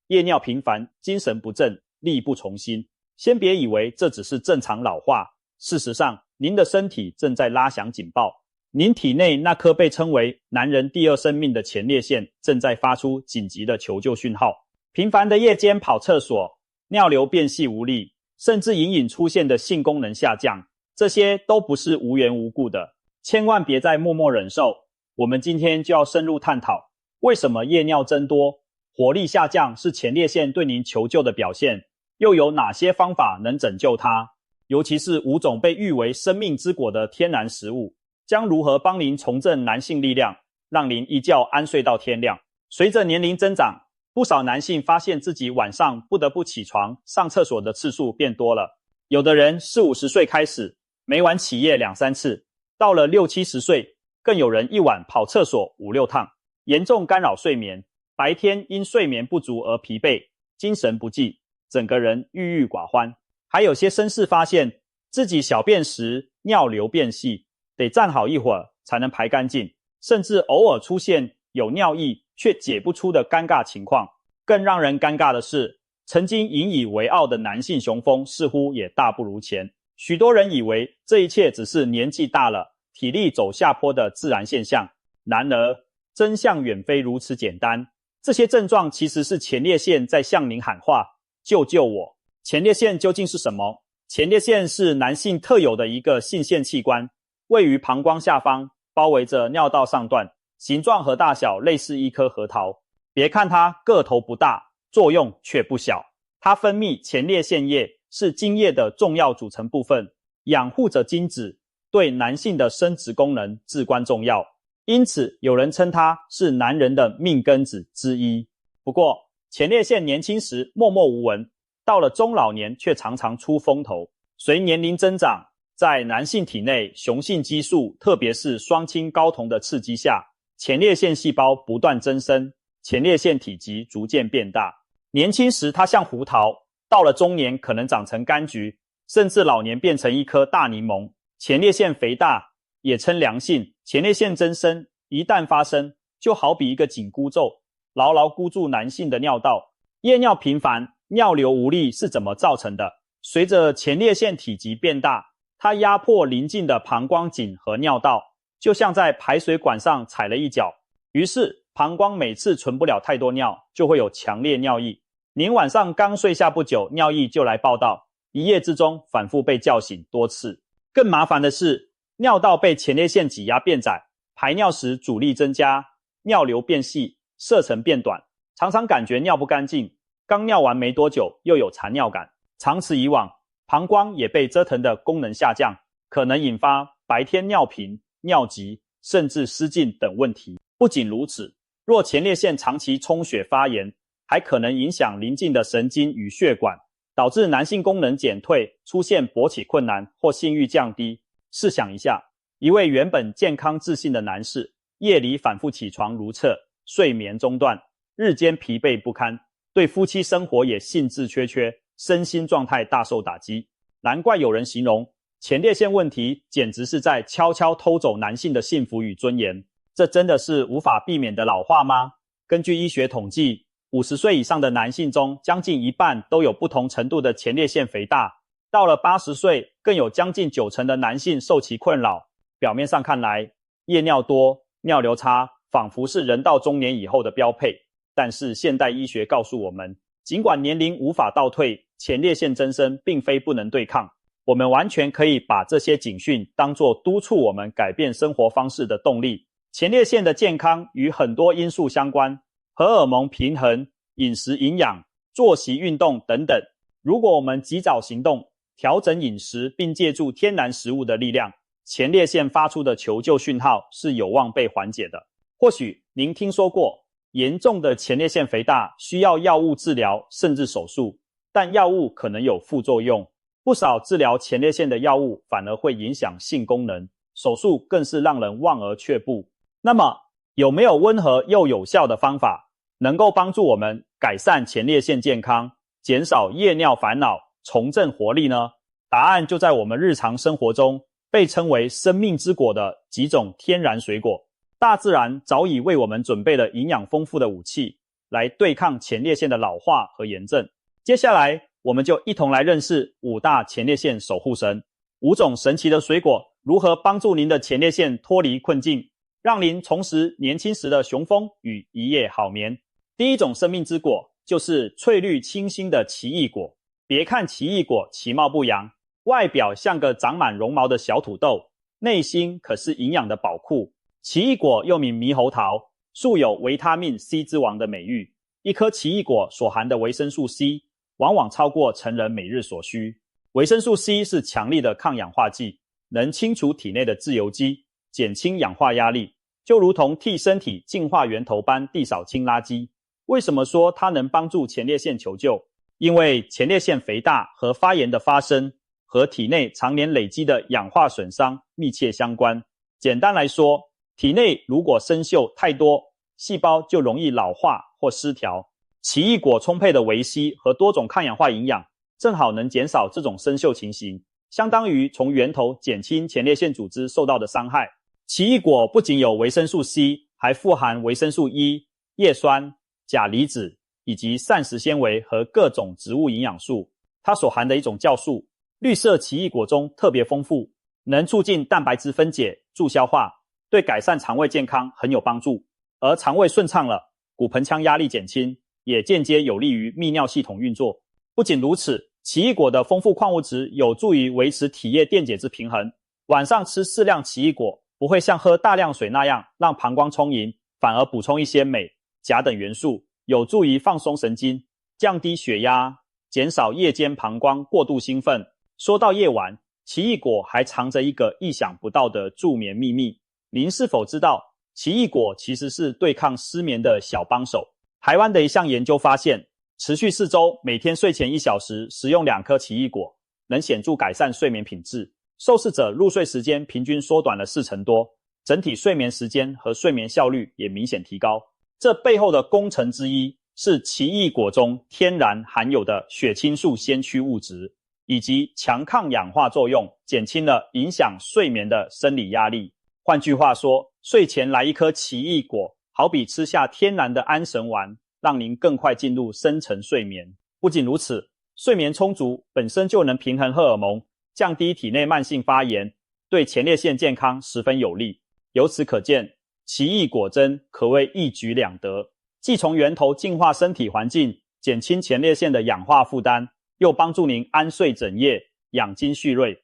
夜尿频繁，精神不振，力不从心。先别以为这只是正常老化，事实上，您的身体正在拉响警报。您体内那颗被称为男人第二生命的前列腺正在发出紧急的求救讯号。频繁的夜间跑厕所、尿流变细无力，甚至隐隐出现的性功能下降，这些都不是无缘无故的，千万别再默默忍受。我们今天就要深入探讨，为什么夜尿增多、活力下降是前列腺对您求救的表现，又有哪些方法能拯救它？尤其是5种被誉为生命之果的天然食物，将如何帮您重振男性力量，让您一觉安睡到天亮。随着年龄增长，不少男性发现自己晚上不得不起床上厕所的次数变多了。有的人40-50岁开始，每晚起夜2-3次，到了60-70岁，更有人一晚跑厕所5-6趟，严重干扰睡眠，白天因睡眠不足而疲惫，精神不济，整个人郁郁寡欢。还有些绅士发现自己小便时尿流变细，得站好一会儿才能排干净，甚至偶尔出现有尿意却解不出的尴尬情况。更让人尴尬的是，曾经引以为傲的男性雄风似乎也大不如前。许多人以为这一切只是年纪大了，体力走下坡的自然现象。然而，真相远非如此简单。这些症状其实是前列腺在向您喊话：救救我！前列腺究竟是什么？前列腺是男性特有的一个性腺器官，位于膀胱下方，包围着尿道上段，形状和大小类似一颗核桃。别看它个头不大，作用却不小。它分泌前列腺液，是精液的重要组成部分，养护着精子，对男性的生殖功能至关重要。因此，有人称它是男人的命根子之一。不过，前列腺年轻时默默无闻，到了中老年却常常出风头。随年龄增长，在男性体内雄性激素，特别是双氢睾酮的刺激下，前列腺细胞不断增生，前列腺体积逐渐变大。年轻时它像胡桃，到了中年可能长成柑橘，甚至老年变成一颗大柠檬。前列腺肥大也称良性，前列腺增生一旦发生，就好比一个紧箍咒，牢牢箍住男性的尿道。夜尿频繁、尿流无力是怎么造成的？随着前列腺体积变大，它压迫邻近的膀胱颈和尿道，就像在排水管上踩了一脚，于是膀胱每次存不了太多尿，就会有强烈尿意。您晚上刚睡下不久，尿意就来报到，一夜之中反复被叫醒多次。更麻烦的是，尿道被前列腺挤压变窄，排尿时阻力增加，尿流变细，射程变短，常常感觉尿不干净，刚尿完没多久又有残尿感。长此以往，膀胱也被折腾的功能下降，可能引发白天尿频、尿急，甚至失禁等问题。不仅如此，若前列腺长期充血发炎，还可能影响邻近的神经与血管，导致男性功能减退，出现勃起困难或性欲降低。试想一下，一位原本健康自信的男士，夜里反复起床如厕，睡眠中断，日间疲惫不堪，对夫妻生活也兴致缺缺，身心状态大受打击。难怪有人形容前列腺问题简直是在悄悄偷走男性的幸福与尊严。这真的是无法避免的老化吗？根据医学统计，50岁以上的男性中，将近一半都有不同程度的前列腺肥大。到了80岁，更有将近90%的男性受其困扰。表面上看来，夜尿多、尿流差，仿佛是人到中年以后的标配。但是现代医学告诉我们，尽管年龄无法倒退，前列腺增生并非不能对抗。我们完全可以把这些警讯当作督促我们改变生活方式的动力。前列腺的健康与很多因素相关，荷尔蒙平衡、饮食营养、作息运动等等。如果我们及早行动，调整饮食，并借助天然食物的力量，前列腺发出的求救讯号是有望被缓解的。或许您听说过，严重的前列腺肥大需要药物治疗甚至手术，但药物可能有副作用。不少治疗前列腺的药物反而会影响性功能，手术更是让人望而却步。那么，有没有温和又有效的方法，能够帮助我们改善前列腺健康，减少夜尿烦恼，重振活力呢？答案就在我们日常生活中被称为生命之果的几种天然水果。大自然早已为我们准备了营养丰富的武器，来对抗前列腺的老化和炎症。接下来我们就一同来认识5大前列腺守护神，5种神奇的水果如何帮助您的前列腺脱离困境，让您重拾年轻时的雄风与一夜好眠。第一种生命之果就是翠绿清新的奇异果。别看奇异果其貌不扬，外表像个长满绒毛的小土豆，内心可是营养的宝库。奇异果又名猕猴桃，素有维他命 C 之王的美誉。一颗奇异果所含的维生素 C 往往超过成人每日所需。维生素 C 是强力的抗氧化剂，能清除体内的自由基，减轻氧化压力，就如同替身体净化源头般地扫清垃圾。为什么说它能帮助前列腺求救？因为前列腺肥大和发炎的发生和体内常年累积的氧化损伤密切相关。简单来说，体内如果生锈太多，细胞就容易老化或失调。奇异果充沛的维 C 和多种抗氧化营养，正好能减少这种生锈情形，相当于从源头减轻前列腺组织受到的伤害。奇异果不仅有维生素 C， 还富含维生素 E、叶酸、钾离子以及膳食纤维和各种植物营养素。它所含的一种酵素，绿色奇异果中特别丰富，能促进蛋白质分解、助消化，对改善肠胃健康很有帮助。而肠胃顺畅了，骨盆腔压力减轻，也间接有利于泌尿系统运作。不仅如此，奇异果的丰富矿物质有助于维持体液电解质平衡。晚上吃适量奇异果，不会像喝大量水那样让膀胱充盈，反而补充一些镁、钾等元素，有助于放松神经，降低血压，减少夜间膀胱过度兴奋。说到夜晚，奇异果还藏着一个意想不到的助眠秘密。您是否知道，奇异果其实是对抗失眠的小帮手？台湾的一项研究发现，持续4周，每天睡前1小时食用2颗奇异果，能显著改善睡眠品质。受试者入睡时间平均缩短了40%多，整体睡眠时间和睡眠效率也明显提高。这背后的功臣之一是奇异果中天然含有的血清素先驱物质，以及强抗氧化作用，减轻了影响睡眠的生理压力。换句话说，睡前来1颗奇异果，好比吃下天然的安神丸，让您更快进入深层睡眠。不仅如此，睡眠充足本身就能平衡荷尔蒙，降低体内慢性发炎，对前列腺健康十分有利。由此可见，奇异果真可谓一举两得，既从源头净化身体环境，减轻前列腺的氧化负担，又帮助您安睡整夜，养精蓄锐。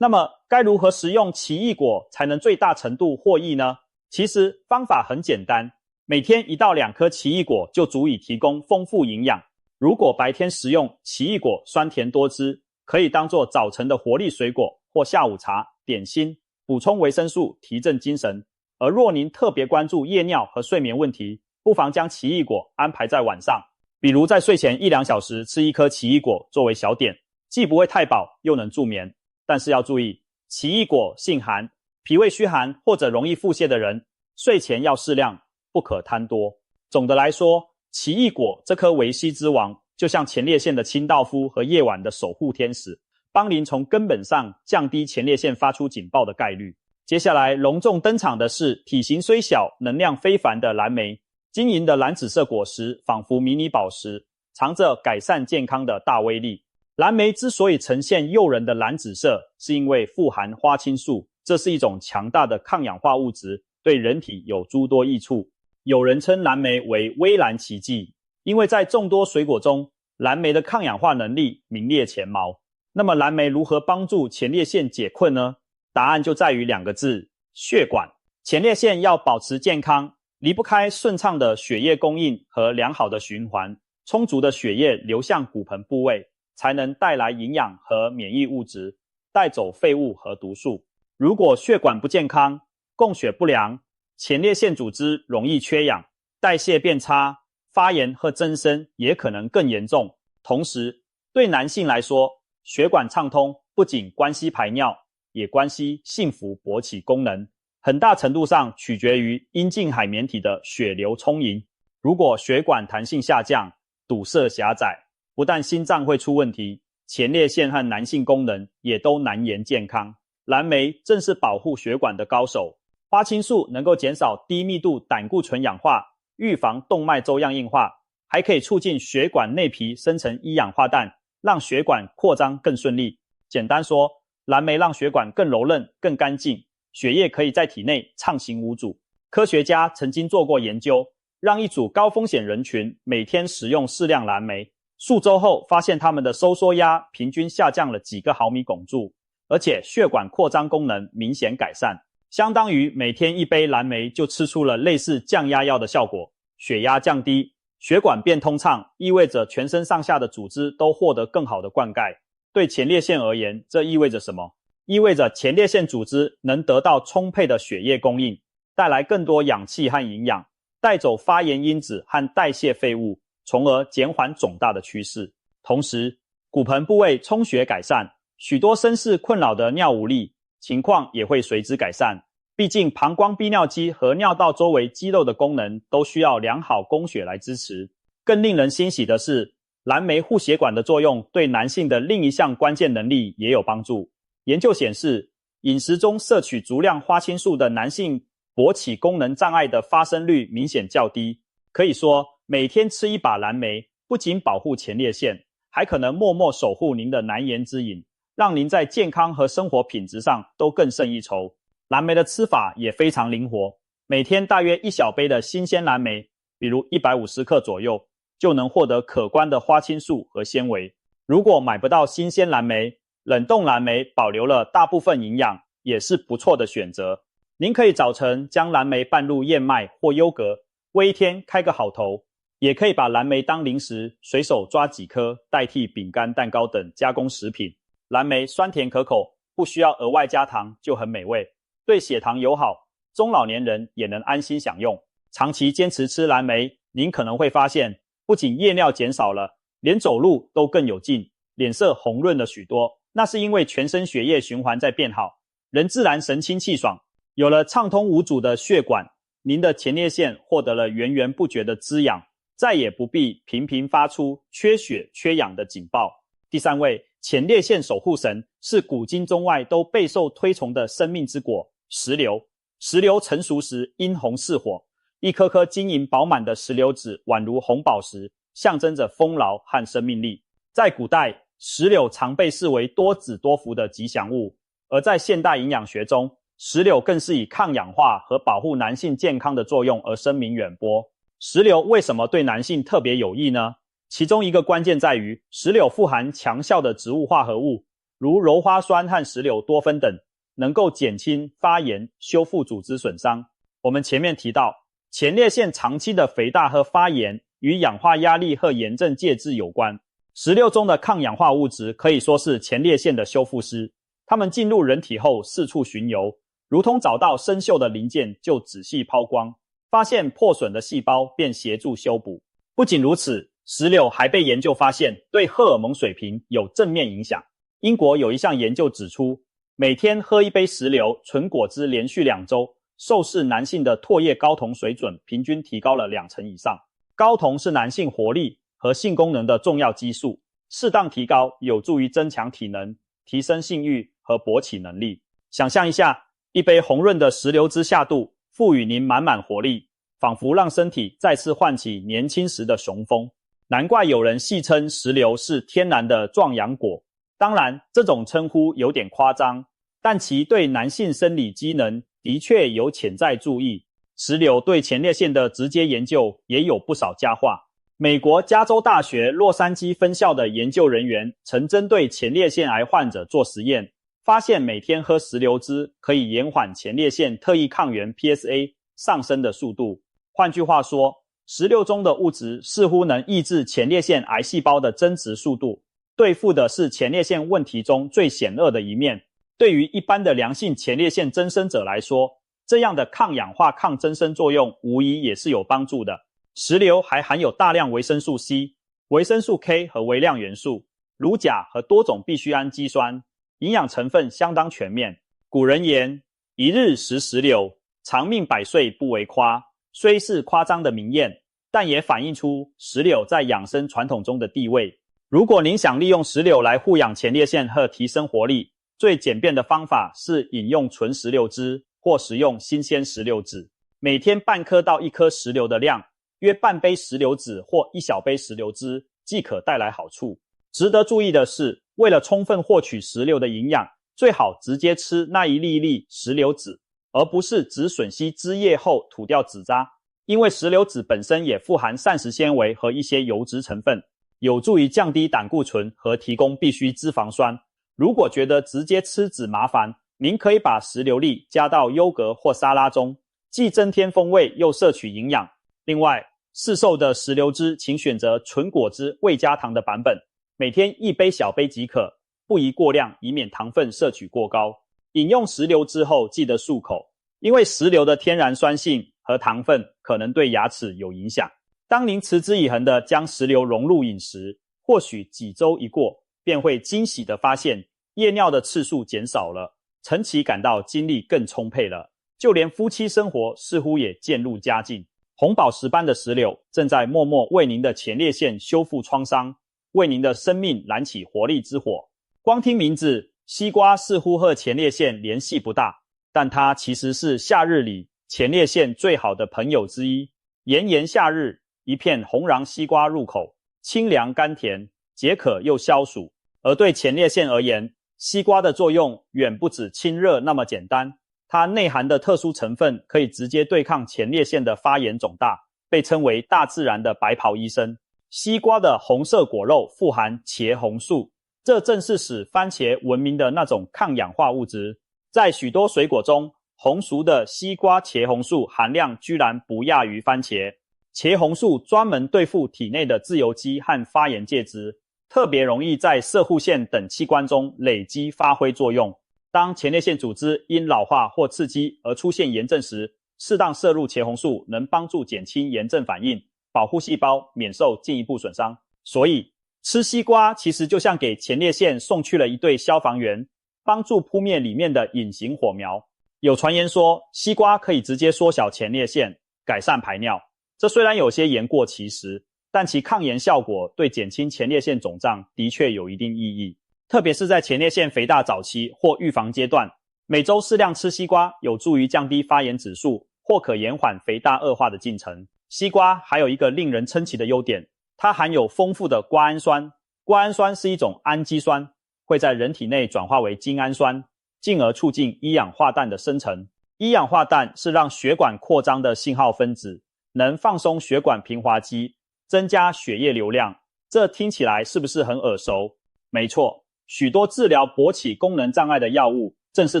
那么该如何食用奇异果才能最大程度获益呢？其实方法很简单，每天1到2颗奇异果就足以提供丰富营养。如果白天食用，奇异果酸甜多汁，可以当作早晨的活力水果或下午茶、点心，补充维生素，提振精神。而若您特别关注夜尿和睡眠问题，不妨将奇异果安排在晚上，比如在睡前1-2小时吃1颗奇异果作为小点，既不会太饱，又能助眠。但是要注意，奇异果性寒，脾胃虚寒或者容易腹泻的人，睡前要适量，不可贪多。总的来说，奇异果这颗维 C 之王，就像前列腺的清道夫和夜晚的守护天使，帮您从根本上降低前列腺发出警报的概率。接下来隆重登场的是体型虽小，能量非凡的蓝莓。晶莹的蓝紫色果实仿佛迷你宝石，藏着改善健康的大威力。蓝莓之所以呈现诱人的蓝紫色，是因为富含花青素，这是一种强大的抗氧化物质，对人体有诸多益处。有人称蓝莓为微蓝奇迹，因为在众多水果中，蓝莓的抗氧化能力名列前茅。那么蓝莓如何帮助前列腺解困呢？答案就在于2个字：血管。前列腺要保持健康，离不开顺畅的血液供应和良好的循环，充足的血液流向骨盆部位，才能带来营养和免疫物质，带走废物和毒素。如果血管不健康，供血不良，前列腺组织容易缺氧，代谢变差，发炎和增生也可能更严重。同时，对男性来说，血管畅通不仅关系排尿，也关系幸福勃起功能，很大程度上取决于阴茎海绵体的血流充盈。如果血管弹性下降，堵塞狭窄，不但心脏会出问题，前列腺和男性功能也都难言健康。蓝莓正是保护血管的高手。花青素能够减少低密度胆固醇氧化，预防动脉粥样硬化，还可以促进血管内皮生成一氧化氮，让血管扩张更顺利。简单说，蓝莓让血管更柔韧、更干净，血液可以在体内畅行无阻。科学家曾经做过研究，让一组高风险人群每天食用适量蓝莓，数周后发现他们的收缩压平均下降了几个毫米汞柱，而且血管扩张功能明显改善，相当于每天一杯蓝莓就吃出了类似降压药的效果。血压降低，血管变通畅，意味着全身上下的组织都获得更好的灌溉。对前列腺而言，这意味着什么？意味着前列腺组织能得到充沛的血液供应，带来更多氧气和营养，带走发炎因子和代谢废物，从而减缓肿大的趋势。同时，骨盆部位充血改善，许多身世困扰的尿无力情况也会随之改善。毕竟膀胱逼尿肌和尿道周围肌肉的功能都需要良好供血来支持。更令人欣喜的是，蓝莓护血管的作用对男性的另一项关键能力也有帮助。研究显示，饮食中摄取足量花青素的男性勃起功能障碍的发生率明显较低。可以说，每天吃一把蓝莓，不仅保护前列腺，还可能默默守护您的难言之隐，让您在健康和生活品质上都更胜一筹。蓝莓的吃法也非常灵活，每天大约1小杯的新鲜蓝莓，比如150克左右，就能获得可观的花青素和纤维。如果买不到新鲜蓝莓，冷冻蓝莓保留了大部分营养，也是不错的选择。您可以早晨将蓝莓拌入燕麦或优格，为一天开个好头。也可以把蓝莓当零食，随手抓几颗，代替饼干、蛋糕等加工食品。蓝莓酸甜可口，不需要额外加糖就很美味，对血糖友好，中老年人也能安心享用。长期坚持吃蓝莓，您可能会发现，不仅夜尿减少了，连走路都更有劲，脸色红润了许多。那是因为全身血液循环在变好，人自然神清气爽。有了畅通无阻的血管，您的前列腺获得了源源不绝的滋养，再也不必频频发出缺血缺氧的警报。第三位，前列腺守护神是古今中外都备受推崇的生命之果——石榴。石榴成熟时殷红似火，一颗颗晶莹饱满的石榴籽宛如红宝石，象征着丰饶和生命力。在古代，石榴常被视为多子多福的吉祥物，而在现代营养学中，石榴更是以抗氧化和保护男性健康的作用而声名远播。石榴为什么对男性特别有益呢？其中一个关键在于，石榴富含强效的植物化合物，如鞣花酸和石榴多酚等，能够减轻发炎、修复组织损伤。我们前面提到，前列腺长期的肥大和发炎与氧化压力和炎症介质有关。石榴中的抗氧化物质可以说是前列腺的修复师，它们进入人体后四处巡游，如同找到生锈的零件就仔细抛光，发现破损的细胞便协助修补。不仅如此，石榴还被研究发现对荷尔蒙水平有正面影响。英国有一项研究指出，每天喝一杯石榴纯果汁连续2周，受试男性的唾液睾酮水准平均提高了2成以上。睾酮是男性活力和性功能的重要激素，适当提高有助于增强体能，提升性欲和勃起能力。想象一下，一杯红润的石榴汁下肚，赋予您满满活力，仿佛让身体再次唤起年轻时的雄风。难怪有人戏称石榴是天然的壮阳果。当然，这种称呼有点夸张，但其对男性生理机能的确有潜在注意。石榴对前列腺的直接研究也有不少佳话。美国加州大学洛杉矶分校的研究人员曾针对前列腺癌患者做实验，发现每天喝石榴汁可以延缓前列腺特异抗原 PSA 上升的速度。换句话说，石榴中的物质似乎能抑制前列腺癌细胞的增殖速度，对付的是前列腺问题中最险恶的一面。对于一般的良性前列腺增生者来说，这样的抗氧化抗增生作用无疑也是有帮助的。石榴还含有大量维生素 C、维生素 K 和微量元素、乳钾和多种必需氨基酸，营养成分相当全面。古人言，一日食石榴，长命百岁不为夸。虽是夸张的名谚，但也反映出石榴在养生传统中的地位。如果您想利用石榴来护养前列腺和提升活力，最简便的方法是饮用纯石榴汁或食用新鲜石榴籽。每天半颗到1颗石榴的量，约半杯石榴籽或一小杯石榴汁即可带来好处。值得注意的是，为了充分获取石榴的营养，最好直接吃那一粒粒石榴籽，而不是只吮吸汁液后吐掉籽渣，因为石榴籽本身也富含膳食纤维和一些油脂成分，有助于降低胆固醇和提供必需脂肪酸。如果觉得直接吃籽麻烦，您可以把石榴粒加到优格或沙拉中，既增添风味又摄取营养。另外，市售的石榴汁请选择纯果汁未加糖的版本，每天1杯小杯即可，不宜过量，以免糖分摄取过高。饮用石榴汁后记得漱口，因为石榴的天然酸性和糖分可能对牙齿有影响。当您持之以恒地将石榴融入饮食，或许几周一过，便会惊喜地发现夜尿的次数减少了，晨起感到精力更充沛了，就连夫妻生活似乎也渐入佳境。红宝石般的石榴正在默默为您的前列腺修复创伤，为您的生命燃起活力之火。光听名字，西瓜似乎和前列腺联系不大，但它其实是夏日里前列腺最好的朋友之一。炎炎夏日，一片红瓤西瓜入口，清凉甘甜，解渴又消暑。而对前列腺而言，西瓜的作用远不止清热那么简单，它内含的特殊成分可以直接对抗前列腺的发炎肿大，被称为大自然的白袍医生。西瓜的红色果肉富含茄红素，这正是使番茄闻名的那种抗氧化物质。在许多水果中，红熟的西瓜茄红素含量居然不亚于番茄。茄红素专门对付体内的自由基和发炎介质，特别容易在攝護腺等器官中累积发挥作用。当前列腺组织因老化或刺激而出现炎症时，适当摄入茄红素能帮助减轻炎症反应，保护细胞免受进一步损伤。所以吃西瓜其实就像给前列腺送去了一队消防员，帮助扑灭里面的隐形火苗。有传言说西瓜可以直接缩小前列腺，改善排尿，这虽然有些言过其实，但其抗炎效果对减轻前列腺肿胀的确有一定意义。特别是在前列腺肥大早期或预防阶段，每周适量吃西瓜有助于降低发炎指数，或可延缓肥大恶化的进程。西瓜还有一个令人称奇的优点，它含有丰富的瓜氨酸。瓜氨酸是一种氨基酸，会在人体内转化为精氨酸，进而促进一氧化氮的生成。一氧化氮是让血管扩张的信号分子，能放松血管平滑肌，增加血液流量。这听起来是不是很耳熟？没错，许多治疗勃起功能障碍的药物正是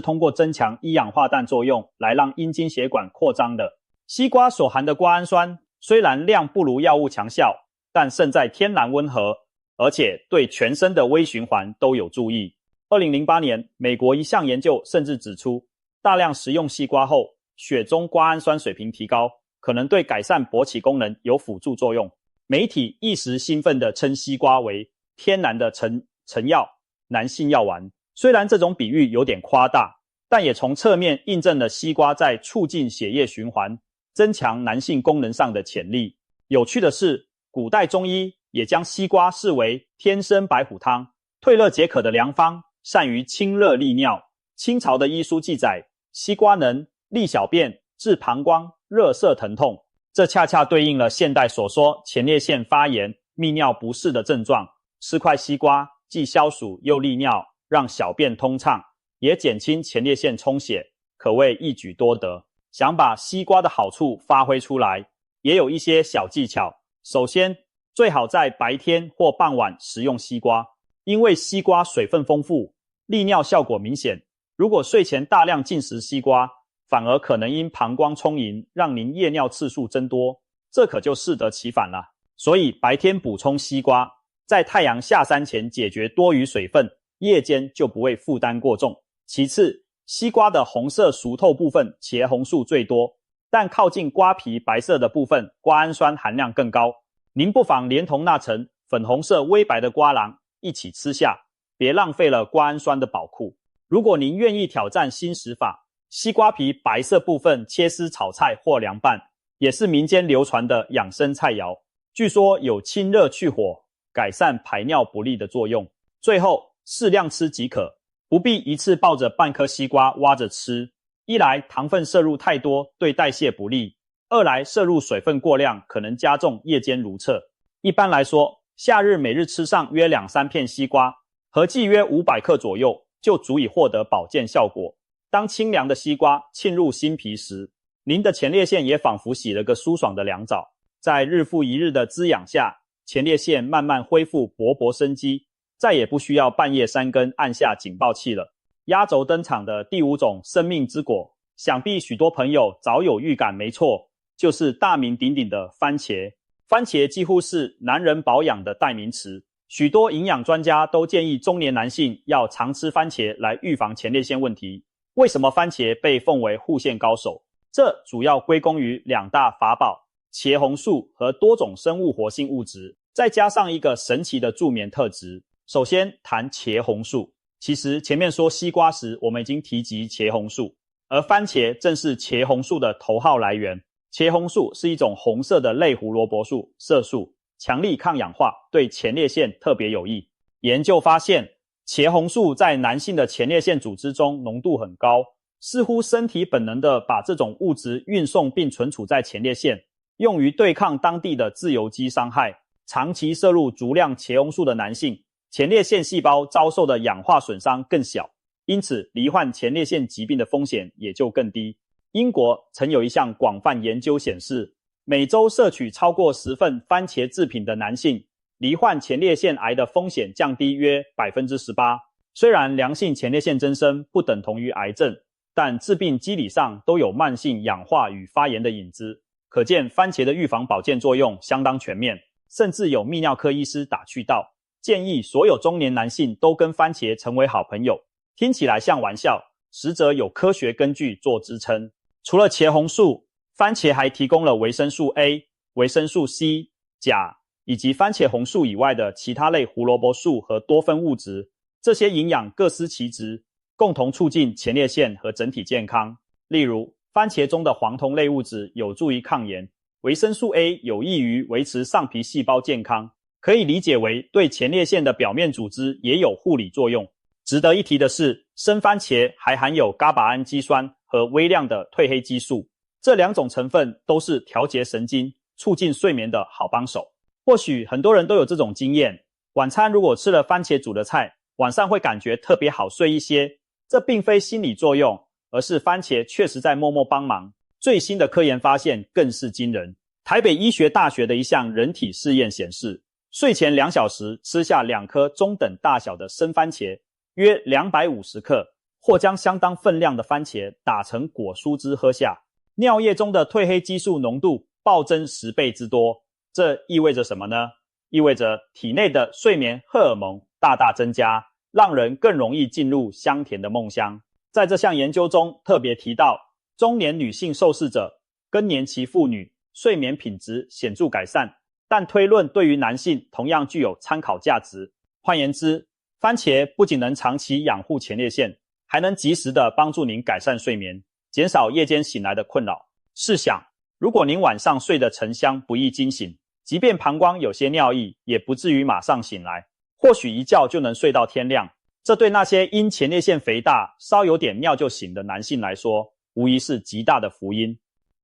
通过增强一氧化氮作用来让阴茎血管扩张的。西瓜所含的瓜氨酸虽然量不如药物强效，但胜在天然温和，而且对全身的微循环都有助益。2008年，美国一项研究甚至指出，大量食用西瓜后，血中瓜氨酸水平提高，可能对改善勃起功能有辅助作用。媒体一时兴奋地称西瓜为天然的成药、男性药丸。虽然这种比喻有点夸大，但也从侧面印证了西瓜在促进血液循环、增强男性功能上的潜力。有趣的是，古代中医也将西瓜视为天生白虎汤，退热解渴的良方，善于清热利尿。清朝的医书记载，西瓜能利小便、治膀胱、热涩疼痛，这恰恰对应了现代所说前列腺发炎、泌尿不适的症状。吃块西瓜既消暑又利尿，让小便通畅，也减轻前列腺充血，可谓一举多得。想把西瓜的好处发挥出来，也有一些小技巧。首先，最好在白天或傍晚食用西瓜，因为西瓜水分丰富，利尿效果明显。如果睡前大量进食西瓜，反而可能因膀胱充盈，让您夜尿次数增多，这可就适得其反了。所以白天补充西瓜，在太阳下山前解决多余水分，夜间就不会负担过重。其次，西瓜的红色熟透部分茄红素最多，但靠近瓜皮白色的部分瓜氨酸含量更高。您不妨连同那层粉红色微白的瓜瓤一起吃下，别浪费了瓜氨酸的宝库。如果您愿意挑战新食法，西瓜皮白色部分切丝炒菜或凉拌，也是民间流传的养生菜肴，据说有清热去火、改善排尿不利的作用。最后，适量吃即可，不必一次抱着半颗西瓜挖着吃，一来糖分摄入太多对代谢不利，二来摄入水分过量可能加重夜间如厕。一般来说，夏日每日吃上约2-3片西瓜，合计约500克左右，就足以获得保健效果。当清凉的西瓜沁入心脾时，您的前列腺也仿佛洗了个舒爽的凉澡。在日复一日的滋养下，前列腺慢慢恢复勃勃生机，再也不需要半夜3更按下警报器了。压轴登场的第5种生命之果，想必许多朋友早有预感，没错，就是大名鼎鼎的番茄。番茄几乎是男人保养的代名词，许多营养专家都建议中年男性要常吃番茄来预防前列腺问题。为什么番茄被奉为护腺高手？这主要归功于2大法宝：茄红素和多种生物活性物质，再加上一个神奇的助眠特质。首先谈茄红素，其实前面说西瓜时我们已经提及茄红素，而番茄正是茄红素的头号来源。茄红素是一种红色的类胡萝卜素色素，强力抗氧化，对前列腺特别有益。研究发现，茄红素在男性的前列腺组织中浓度很高，似乎身体本能地把这种物质运送并存储在前列腺，用于对抗当地的自由基伤害。长期摄入足量茄红素的男性，前列腺细胞遭受的氧化损伤更小，因此罹患前列腺疾病的风险也就更低。英国曾有一项广泛研究显示，每周摄取超过10份番茄制品的男性，罹患前列腺癌的风险降低约 18%。 虽然良性前列腺增生不等同于癌症，但致病机理上都有慢性氧化与发炎的影子，可见番茄的预防保健作用相当全面，甚至有泌尿科医师打趣道，建议所有中年男性都跟番茄成为好朋友。听起来像玩笑，实则有科学根据做支撑。除了茄红素，番茄还提供了维生素 A、维生素 C、钾以及番茄红素以外的其他类胡萝卜素和多酚物质，这些营养各司其职，共同促进前列腺和整体健康。例如，番茄中的黄酮类物质有助于抗炎，维生素 A 有益于维持上皮细胞健康，可以理解为对前列腺的表面组织也有护理作用。值得一提的是，生番茄还含有伽巴胺基酸和微量的褪黑激素，这2种成分都是调节神经、促进睡眠的好帮手。或许很多人都有这种经验，晚餐如果吃了番茄煮的菜，晚上会感觉特别好睡一些。这并非心理作用，而是番茄确实在默默帮忙。最新的科研发现更是惊人。台北医学大学的一项人体试验显示，睡前2小时吃下2颗中等大小的生番茄，约250克，或将相当分量的番茄打成果蔬汁喝下，尿液中的褪黑激素浓度暴增10倍之多。这意味着什么呢？意味着体内的睡眠荷尔蒙大大增加，让人更容易进入香甜的梦乡。在这项研究中特别提到，中年女性受试者、更年期妇女睡眠品质显著改善，但推论对于男性同样具有参考价值。换言之，番茄不仅能长期养护前列腺，还能及时的帮助您改善睡眠，减少夜间醒来的困扰。试想，如果您晚上睡得沉香，不易惊醒，即便膀胱有些尿意，也不至于马上醒来，或许一觉就能睡到天亮。这对那些因前列腺肥大稍有点尿就醒的男性来说，无疑是极大的福音。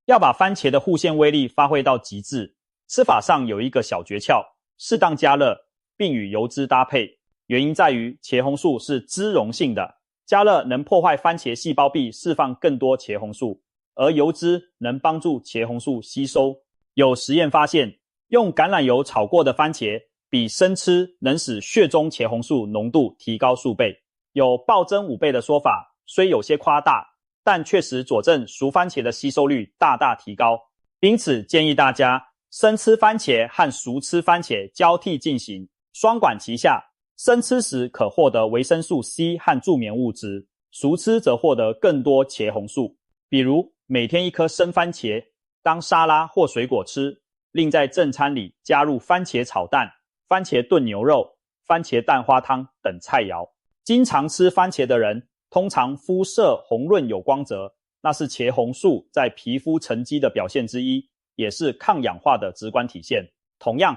要把番茄的护腺威力发挥到极致，吃法上有一个小诀窍：适当加热，并与油脂搭配。原因在于茄红素是脂溶性的，加热能破坏番茄细胞壁，释放更多茄红素，而油脂能帮助茄红素吸收。有实验发现，用橄榄油炒过的番茄比生吃能使血中茄红素浓度提高数倍，有暴增5倍的说法，虽有些夸大，但确实佐证熟番茄的吸收率大大提高。因此建议大家生吃番茄和熟吃番茄交替进行，双管齐下。生吃时可获得维生素 C 和助眠物质，熟吃则获得更多茄红素。比如每天1颗生番茄当沙拉或水果吃，另在正餐里加入番茄炒蛋、番茄炖牛肉、番茄蛋花汤等菜肴。经常吃番茄的人通常肤色红润有光泽，那是茄红素在皮肤沉积的表现之一，也是抗氧化的直观体现。同样，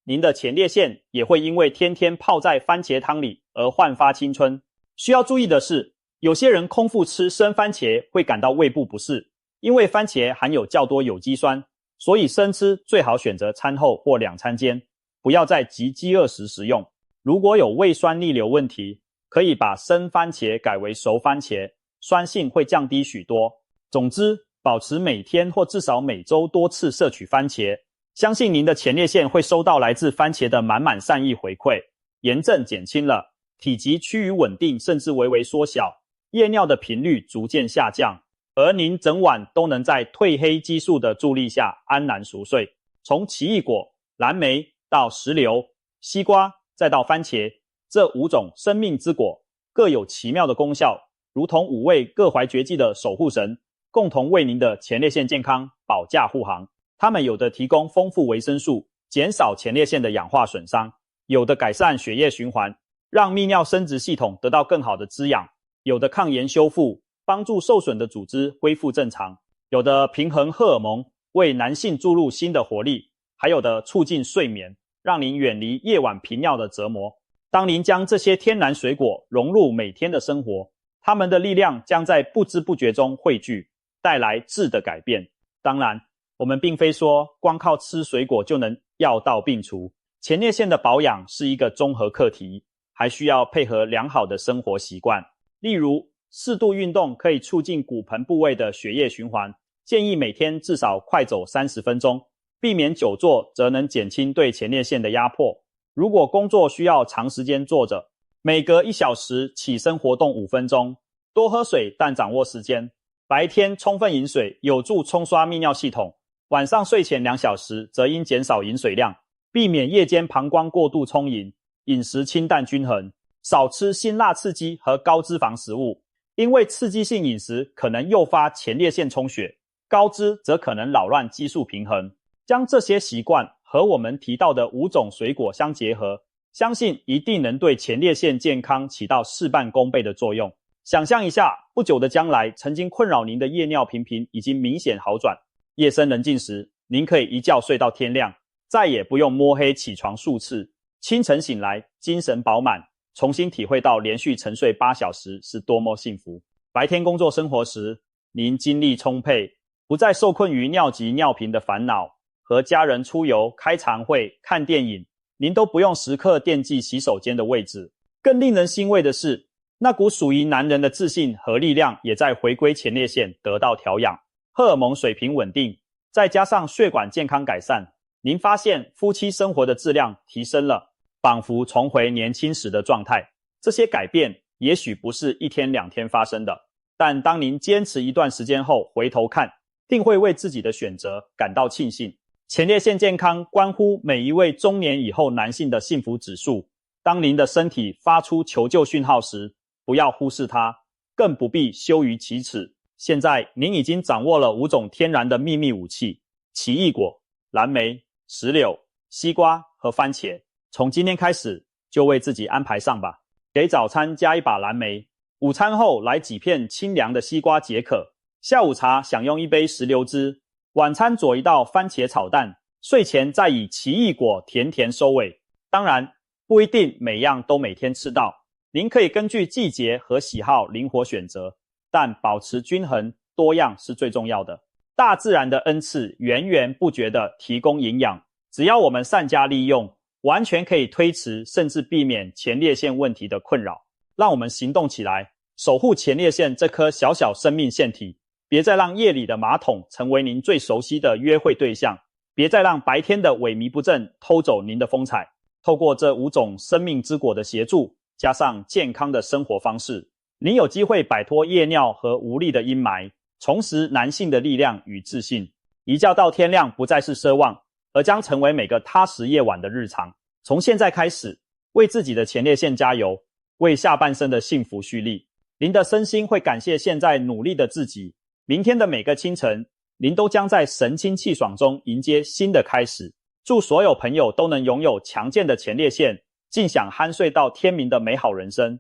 您的前列腺也会因为天天泡在番茄汤里而焕发青春。需要注意的是，有些人空腹吃生番茄会感到胃部不适，因为番茄含有较多有机酸，所以生吃最好选择餐后或两餐间，不要在极饥饿时食用。如果有胃酸逆流问题，可以把生番茄改为熟番茄，酸性会降低许多。总之，保持每天或至少每周多次摄取番茄，相信您的前列腺会收到来自番茄的满满善意回馈，炎症减轻了，体积趋于稳定甚至微微缩小，夜尿的频率逐渐下降，而您整晚都能在褪黑激素的助力下安然熟睡。从奇异果、蓝莓到石榴、西瓜，再到番茄，这5种生命之果各有奇妙的功效，如同5位各怀绝技的守护神，共同为您的前列腺健康保驾护航。它们有的提供丰富维生素，减少前列腺的氧化损伤；有的改善血液循环，让泌尿生殖系统得到更好的滋养；有的抗炎修复，帮助受损的组织恢复正常；有的平衡荷尔蒙，为男性注入新的活力；还有的促进睡眠，让您远离夜晚频尿的折磨。当您将这些天然水果融入每天的生活，它们的力量将在不知不觉中汇聚，带来质的改变。当然，我们并非说光靠吃水果就能药到病除，前列腺的保养是一个综合课题，还需要配合良好的生活习惯。例如，适度运动可以促进骨盆部位的血液循环，建议每天至少快走30分钟，避免久坐则能减轻对前列腺的压迫。如果工作需要长时间坐着，每隔1小时起身活动5分钟，多喝水但掌握时间。白天充分饮水有助冲刷泌尿系统，晚上睡前2小时则应减少饮水量，避免夜间膀胱过度充盈。饮食清淡均衡，少吃辛辣刺激和高脂肪食物，因为刺激性饮食可能诱发前列腺充血，高脂则可能扰乱激素平衡。将这些习惯和我们提到的5种水果相结合，相信一定能对前列腺健康起到事半功倍的作用。想象一下，不久的将来，曾经困扰您的夜尿频频已经明显好转，夜深人静时，您可以一觉睡到天亮，再也不用摸黑起床数次，清晨醒来精神饱满，重新体会到连续沉睡8小时是多么幸福。白天工作生活时，您精力充沛，不再受困于尿急尿频的烦恼，和家人出游、开常会、看电影，您都不用时刻惦记洗手间的位置。更令人欣慰的是，那股属于男人的自信和力量也在回归前列腺得到调养，荷尔蒙水平稳定，再加上血管健康改善，您发现夫妻生活的质量提升了，仿佛重回年轻时的状态。这些改变也许不是1天2天发生的，但当您坚持一段时间后回头看，定会为自己的选择感到庆幸。前列腺健康关乎每一位中年以后男性的幸福指数。当您的身体发出求救讯号时，不要忽视它，更不必羞于启齿。现在您已经掌握了5种天然的秘密武器：奇异果、蓝莓、石榴、西瓜和番茄。从今天开始就为自己安排上吧。给早餐加一把蓝莓，午餐后来几片清凉的西瓜解渴，下午茶享用一杯石榴汁，晚餐佐一道番茄炒蛋，睡前再以奇异果甜甜收尾。当然，不一定每样都每天吃到，您可以根据季节和喜好灵活选择，但保持均衡多样是最重要的。大自然的恩赐源源不绝地提供营养，只要我们善加利用，完全可以推迟甚至避免前列腺问题的困扰。让我们行动起来，守护前列腺这颗小小生命腺体。别再让夜里的马桶成为您最熟悉的约会对象，别再让白天的萎靡不振偷走您的风采。透过这5种生命之果的协助，加上健康的生活方式，您有机会摆脱夜尿和无力的阴霾，重拾男性的力量与自信。一觉到天亮不再是奢望，而将成为每个踏实夜晚的日常。从现在开始，为自己的前列腺加油，为下半生的幸福蓄力。您的身心会感谢现在努力的自己。明天的每个清晨，您都将在神清气爽中迎接新的开始。祝所有朋友都能拥有强健的前列腺，尽享酣睡到天明的美好人生。